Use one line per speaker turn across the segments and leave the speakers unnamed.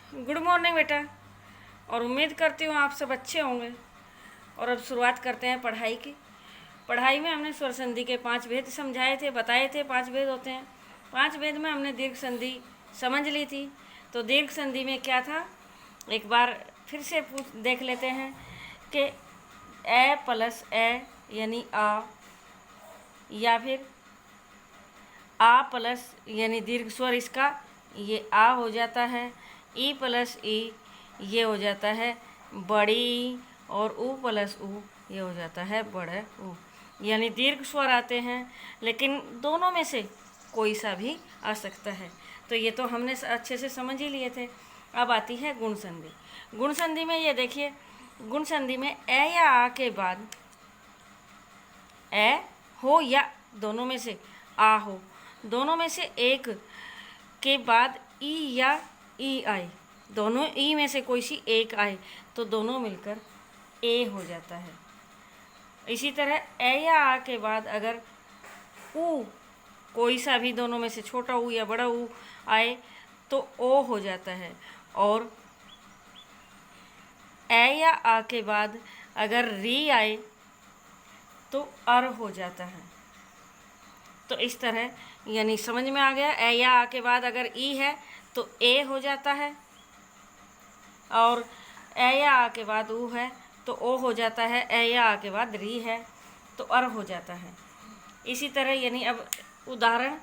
Good morning बेटा। और उम्मीद करती हूँ आप सब अच्छे होंगे। और अब शुरुआत करते हैं पढ़ाई की। पढ़ाई में हमने स्वर संधि के 5 भेद समझाए थे, बताए थे 5 भेद होते हैं। 5 भेद में हमने दीर्घ संधि समझ ली थी। तो दीर्घ संधि में क्या था, एक बार फिर से देख लेते हैं कि ए प्लस ए यानी आ, या फिर आ प्लस यानी दीर्घ स्वर इसका ये आ हो जाता है। ई प्लस ई ये हो जाता है बड़ी ई, और ऊ प्लस ऊ ये हो जाता है बड़ा ऊ। यानी दीर्घ स्वर आते हैं, लेकिन दोनों में से कोई सा भी आ सकता है। तो ये तो हमने अच्छे से समझ ही लिए थे। अब आती है गुण संधि। गुण संधि में ये देखिए, गुण संधि में ए या आ के बाद ए हो या दोनों में से आ हो, दोनों में से एक के बाद ई या ई आए, दोनों ई में से कोई सी एक आए तो दोनों मिलकर ए हो जाता है। इसी तरह ए या आ के बाद अगर ऊ कोई सा भी दोनों में से छोटा ऊ या बड़ा ऊ आए तो ओ हो जाता है। और ए या आ के बाद अगर री आए तो अर हो जाता है। तो इस तरह यानी समझ में आ गया। ए या आ के बाद अगर ई है तो ए हो जाता है, और ए या आ के बाद ऊ है तो ओ हो जाता है। ए या आ के बाद री है तो अर हो जाता है। इसी तरह यानी अब उदाहरण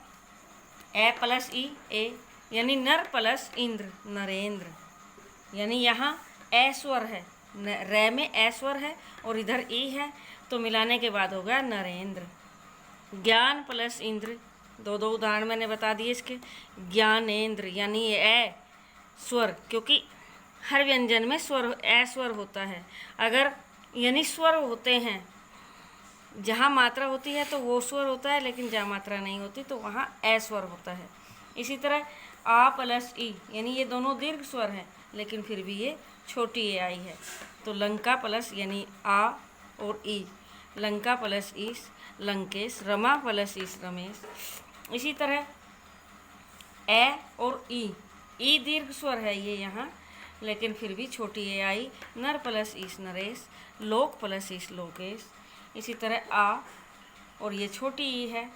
ए प्लस ई ए यानी नर प्लस इंद्र नरेंद्र। यानी यहाँ ए स्वर है, रे में ए स्वर है और इधर ई है, तो मिलाने के बाद होगा नरेंद्र। ज्ञान प्लस इंद्र, दो उदाहरण मैंने बता दिए इसके। ज्ञानेंद्र यानी ये ए स्वर, क्योंकि हर व्यंजन में स्वर ए स्वर होता है। अगर यानी स्वर होते हैं, जहाँ मात्रा होती है तो वो स्वर होता है, लेकिन जहाँ मात्रा नहीं होती तो वहाँ ए स्वर होता है। इसी तरह आ प्लस ई यानी ये दोनों दीर्घ स्वर हैं, लेकिन फिर भी ये छोटी ए आई है। तो लंका प्लस यानी आ और ई, लंका प्लस ईस लंकेश, रमा प्लस ईस रमेश। इसी तरह ए और ई दीर्घ स्वर है ये यहाँ, लेकिन फिर भी छोटी ए आई। नर प्लस ईस नरेश, लोक प्लस ईस लोकेश। इसी तरह आ और ये छोटी ई है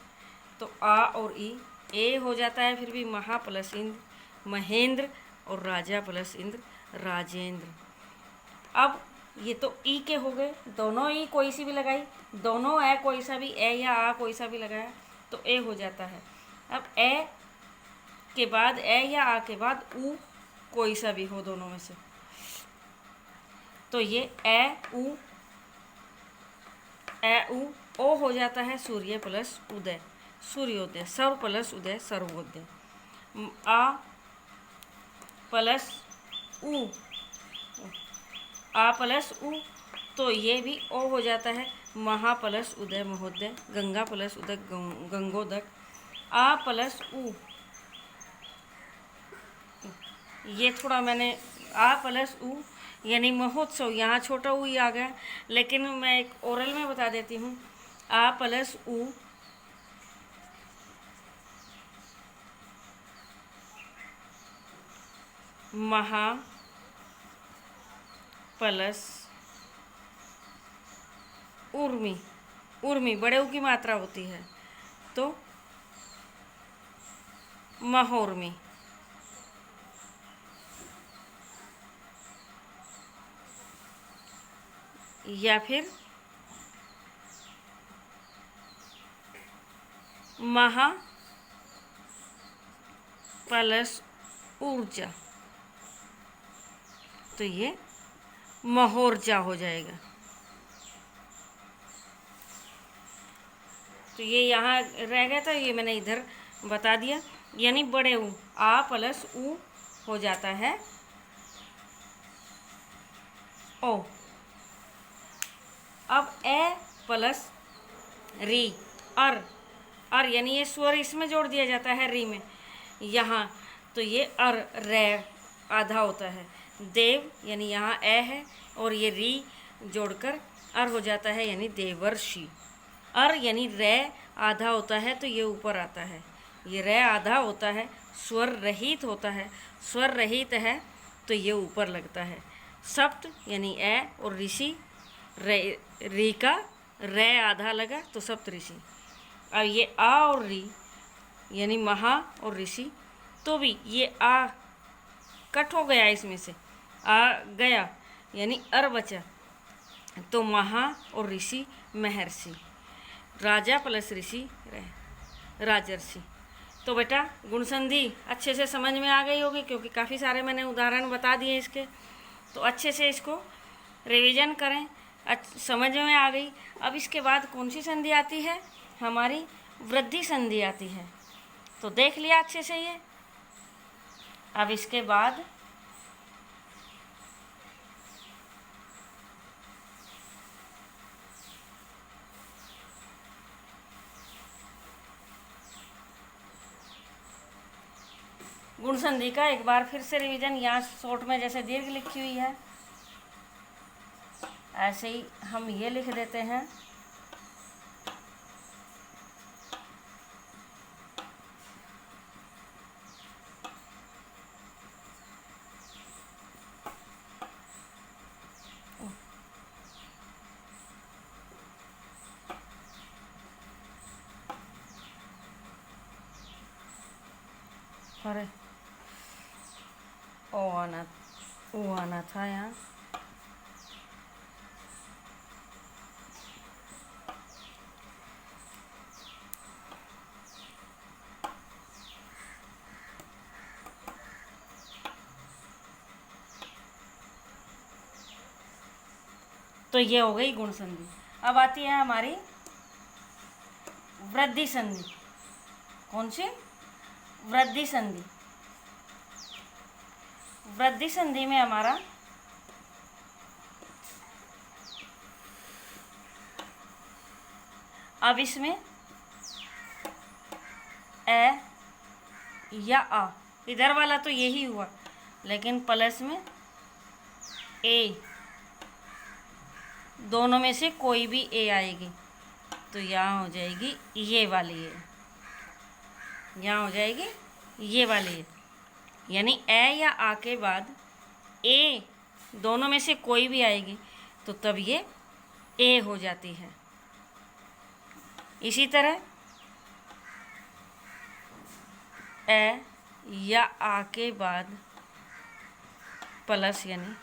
तो आ और ई ए हो जाता है, फिर भी महा प्लस इंद्र महेंद्र, और राजा प्लस इंद्र राजेंद्र। अब ये तो ई के हो गए, दोनों ई कोई सी भी लगाई, दोनों ए कोई सा भी, ए या आ कोई सा भी लगाया तो ए हो जाता है। अब ए के बाद ए या आ के बाद ऊ कोई सा भी हो दोनों में से, तो ये ए ऊ ओ हो जाता है सूर्य प्लस उदय सूर्योदय, सर्व प्लस उदय सर्वोदय। आ प्लस ऊ, आ प्लस ऊ तो ये भी ओ हो जाता है महा प्लस उदय महोदय, गंगा प्लस उदय गंगोदक। आ प्लस ऊ, ये थोड़ा मैंने आ प्लस ऊ यानी महोत्सव, यहाँ छोटा ऊ ही आ गया, लेकिन मैं एक ओरल में बता देती हूँ। आ प्लस ऊ महा प्लस उर्मी, उर्मी बड़े ऊ की मात्रा होती है तो महोर्मी। या फिर महा प्लस ऊर्जा तो ये महोर्जा हो जाएगा। तो ये यहाँ रह गया था, ये मैंने इधर बता दिया। यानी बड़े ऊ आ प्लस ऊ हो जाता है ओ। अब ए प्लस री अर यानी ये स्वर इसमें जोड़ दिया जाता है री में यहाँ, तो ये अर रे आधा होता है। देव यानी यहाँ ए है और ये री जोड़कर अर हो जाता है, यानी देवर्षि। अर यानी रे आधा होता है तो ये ऊपर आता है, ये रे आधा होता है, स्वर रहित होता है। स्वर रहित है तो ये ऊपर लगता है। सप्त यानी ए और ऋषि, री का रे आधा लगा तो सप्त ऋषि। अब ये आ और री यानी महा और ऋषि, तो भी ये आ कट हो गया, इसमें से आ गया यानी अर बचा, तो महा और ऋषि महर्षि, राजा प्लस ऋषि राजर्षि। तो बेटा गुण संधि अच्छे से समझ में आ गई होगी, क्योंकि काफ़ी सारे मैंने उदाहरण बता दिए इसके। तो अच्छे से इसको रिवीजन करें, समझ में आ गई। अब इसके बाद कौन सी संधि आती है? हमारी वृद्धि संधि आती है। तो देख लिया अच्छे से ये। अब इसके बाद गुण संधि का एक बार फिर से रिवीजन। यहाँ शॉर्ट में जैसे दीर्घ लिखी हुई है, ऐसे ही हम ये लिख देते हैं। अरे ओ आना था यहाँ। तो ये हो गई गुण संधि। अब आती है हमारी वृद्धि संधि। कौन सी? वृद्धि संधि। वृद्धि संधि में हमारा अब इसमें ए या आ, इधर वाला तो यही हुआ, लेकिन प्लस में ए, दोनों में से कोई भी ए आएगी, तो यहाँ हो जाएगी ये वाली ए, यहाँ हो जाएगी ये वाली ए। यानी ए या आ के बाद ए दोनों में से कोई भी आएगी, तो तब ये ए हो जाती है। इसी तरह ए या आ के बाद प्लस यानी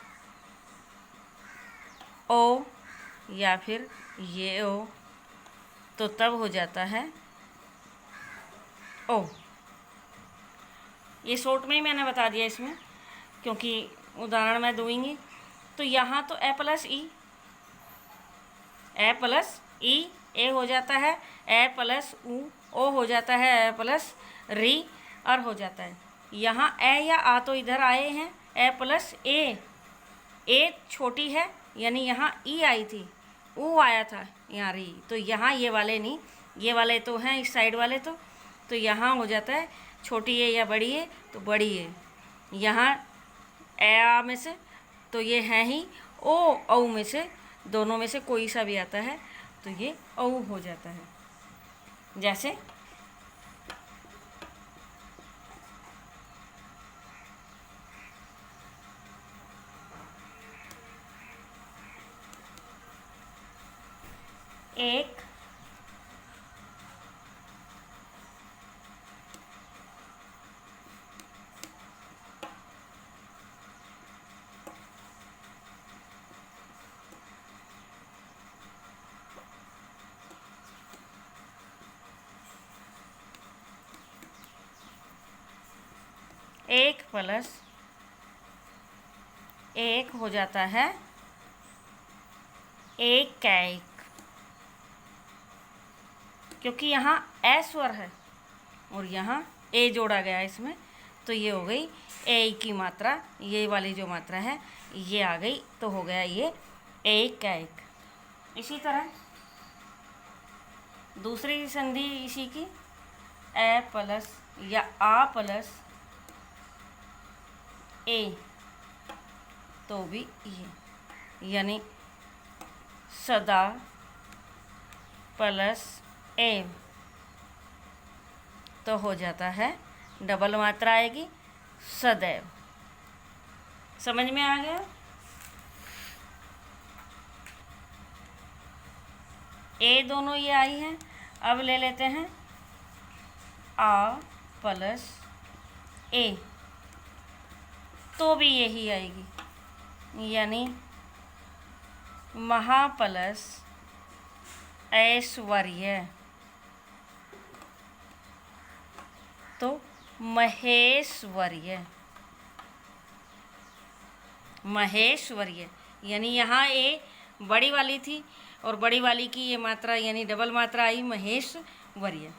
ओ या फिर ये ओ, तो तब हो जाता है ओ। ये शॉर्ट में ही मैंने बता दिया इसमें, क्योंकि उदाहरण मैं दूंगी। तो यहाँ तो ए प्लस ई ए हो जाता है, ए प्लस ऊ ओ हो जाता है, ए प्लस री अर हो जाता है। यहाँ ए या आ तो इधर आए हैं, ए प्लस ए छोटी है, यानी यहाँ ई आई थी, ऊ आया था यहाँ री, तो यहाँ ये वाले नहीं, ये वाले तो हैं इस साइड वाले, तो यहाँ हो जाता है छोटी ए या बड़ी ए, तो बड़ी ए। यहाँ ए आ में से तो ये है ही ओ औ में से, दोनों में से कोई सा भी आता है तो ये औ हो जाता है। जैसे एक एक प्लस एक हो जाता है एक कैक, क्योंकि यहाँ ए स्वर है और यहाँ ए जोड़ा गया है इसमें, तो ये हो गई ए की मात्रा, ये वाली जो मात्रा है ये आ गई, तो हो गया ये एक कैक। इसी तरह दूसरी संधि इसी की, ए प्लस या आ प्लस ए, तो भी ये, यानी सदा प्लस ए, तो हो जाता है डबल मात्रा आएगी सदैव। समझ में आ गया? ए दोनों ये आई हैं। अब ले लेते हैं आ प्लस ए, तो भी यही आएगी, यानी महा प्लस ऐश्वर्य, तो महेश्वर्य। महेश्वर्य यानी यहाँ ए बड़ी वाली थी और बड़ी वाली की ये मात्रा यानी डबल मात्रा आई महेश्वर्य।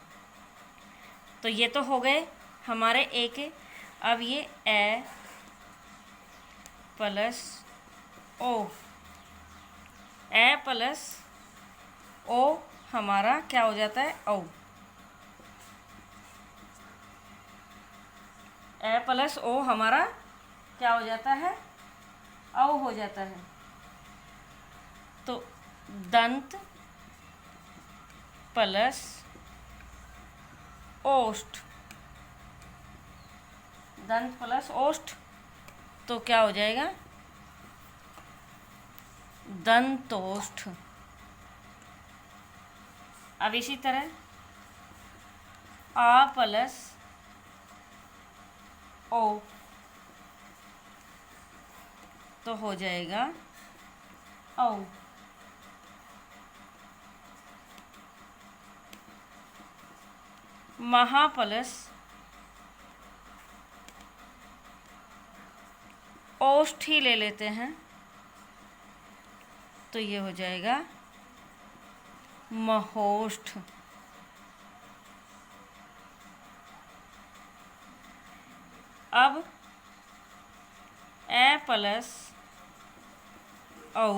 तो ये तो हो गए हमारे ए के। अब ये ए प्लस ओ, ए प्लस ओ हमारा क्या हो जाता है? औ। ए प्लस ओ हमारा क्या हो जाता है? औ हो जाता है। तो दंत प्लस ओष्ठ, दंत प्लस ओष्ठ, तो क्या हो जाएगा? दंतोष्ठ। अब इसी तरह आ प्लस ओ, तो हो जाएगा औ। महा प्लस ओष्ठ ही ले लेते हैं, तो ये हो जाएगा महोष्ठ। अब ए प्लस औ,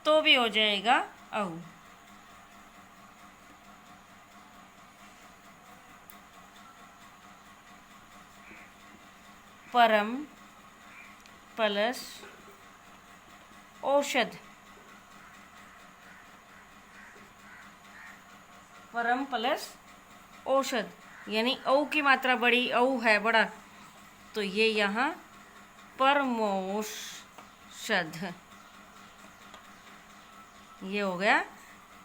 तो भी हो जाएगा औ। परम प्लस औषध, परम प्लस औषध यानी औ की मात्रा बड़ी, औ है बड़ा, तो ये यहाँ परमौषध, ये हो गया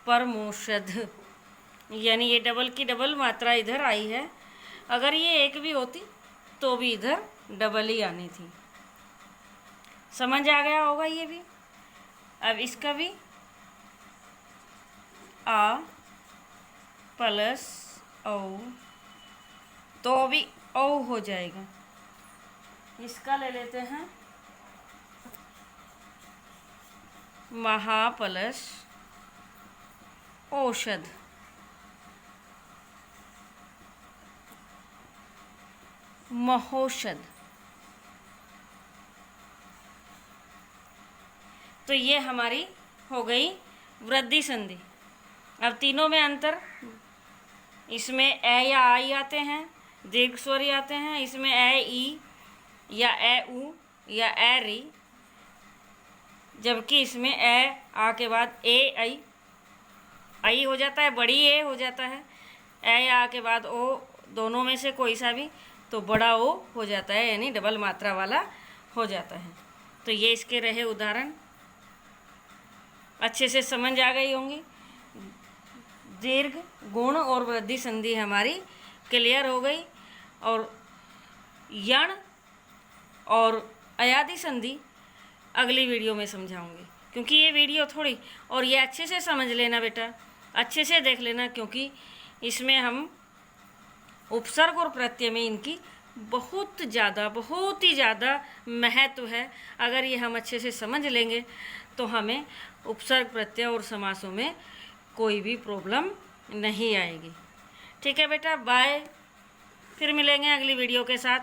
परमौषध। यानी ये डबल की डबल मात्रा इधर आई है। अगर ये एक भी होती तो भी इधर डबल ही आनी थी। समझ आ गया होगा ये भी। अब इसका भी आ प्लस औ, तो भी औ हो जाएगा। इसका ले लेते हैं महा प्लस औषध, महोषध। तो ये हमारी हो गई वृद्धि संधि। अब तीनों में अंतर, इसमें ए या आई आते हैं, दीर्घ स्वर आते हैं, इसमें ए ई या ए ऊ या ए री, जबकि इसमें ए आ के बाद ए आई हो जाता है, बड़ी ए हो जाता है। ए या आ के बाद ओ, दोनों में से कोई सा भी, तो बड़ा ओ हो जाता है, यानी डबल मात्रा वाला हो जाता है। तो ये इसके रहे उदाहरण, अच्छे से समझ आ गई होंगी। दीर्घ, गुण और वृद्धि संधि हमारी क्लियर हो गई, और यण और अयादि संधि अगली वीडियो में समझाऊंगी, क्योंकि ये वीडियो थोड़ी, और ये अच्छे से समझ लेना बेटा, अच्छे से देख लेना, क्योंकि इसमें हम उपसर्ग और प्रत्यय में इनकी बहुत ही ज़्यादा महत्व है। अगर ये हम अच्छे से समझ लेंगे तो हमें उपसर्ग, प्रत्यय और समासों में कोई भी प्रॉब्लम नहीं आएगी। ठीक है बेटा, बाय। फिर मिलेंगे अगली वीडियो के साथ।